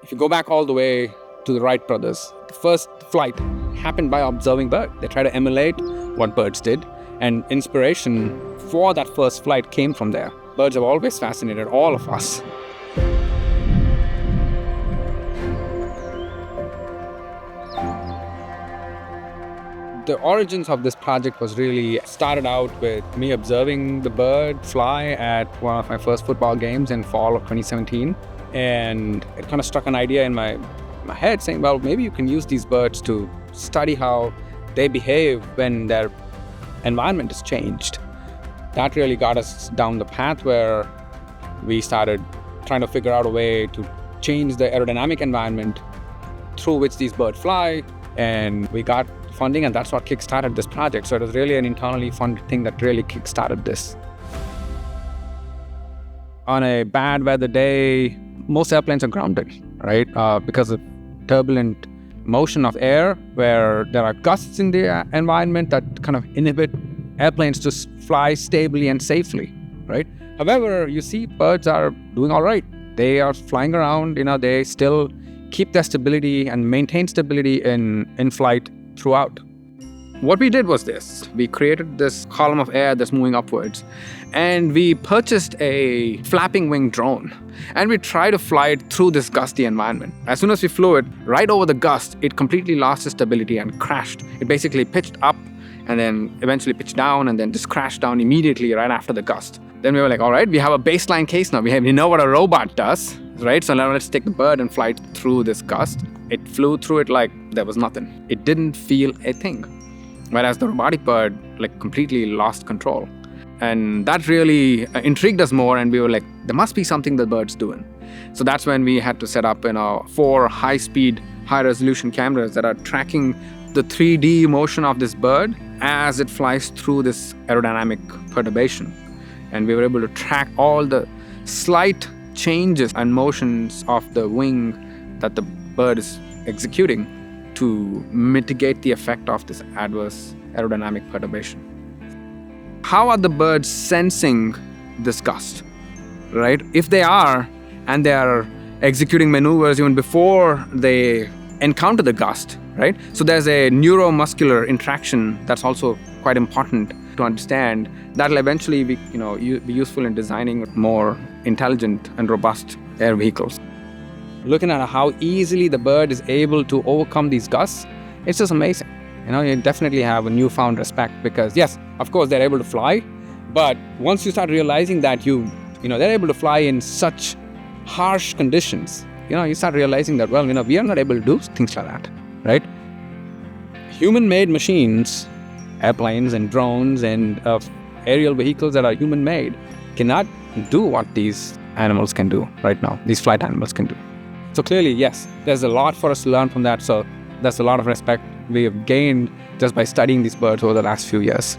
If you go back all the way to the Wright brothers, the first flight happened by observing birds. They try to emulate what birds did, and inspiration for that first flight came from there. Birds have always fascinated all of us. The origins of this project was really started out with me observing the bird fly at one of my first football games in fall of 2017. And it kind of struck an idea in my head saying, well, maybe you can use these birds to study how they behave when their environment is changed. That really got us down the path where we started trying to figure out a way to change the aerodynamic environment through which these birds fly. And we got funding, and that's what kickstarted this project. So it was really an internally funded thing that really kickstarted this. On a bad weather day, most airplanes are grounded, right? Because of turbulent motion of air, where there are gusts in the environment that kind of inhibit airplanes to fly stably and safely, right? However, you see birds are doing all right. They are flying around, they still keep their stability and maintain stability in flight throughout. What we did was this. We created this column of air that's moving upwards, and we purchased a flapping wing drone, and we tried to fly it through this gusty environment. As soon as we flew it right over the gust, it completely lost its stability and crashed. It basically pitched up and then eventually pitched down and then just crashed down immediately right after the gust. Then we were like, all right, we have a baseline case now. We know what a robot does, right? So now let's take the bird and fly it through this gust. It flew through it like there was nothing. It didn't feel a thing. Whereas the robotic bird completely lost control. And that really intrigued us more, and we were like, there must be something the bird's doing. So that's when we had to set up 4 high-speed, high-resolution cameras that are tracking the 3D motion of this bird as it flies through this aerodynamic perturbation. And we were able to track all the slight changes and motions of the wing that the bird is executing to mitigate the effect of this adverse aerodynamic perturbation. How are the birds sensing this gust, right? If they are, and they are executing maneuvers even before they encounter the gust, right? So there's a neuromuscular interaction that's also quite important to understand. That'll eventually be useful in designing more intelligent and robust air vehicles. Looking at how easily the bird is able to overcome these gusts, it's just amazing. You definitely have a newfound respect because, yes, of course, they're able to fly, but once you start realizing that they're able to fly in such harsh conditions, you start realizing that, well, we are not able to do things like that, right? Human-made machines, airplanes and drones and aerial vehicles that are human-made cannot do what these animals can do right now, these flight animals can do. So clearly, yes, there's a lot for us to learn from that. So that's a lot of respect we have gained just by studying these birds over the last few years.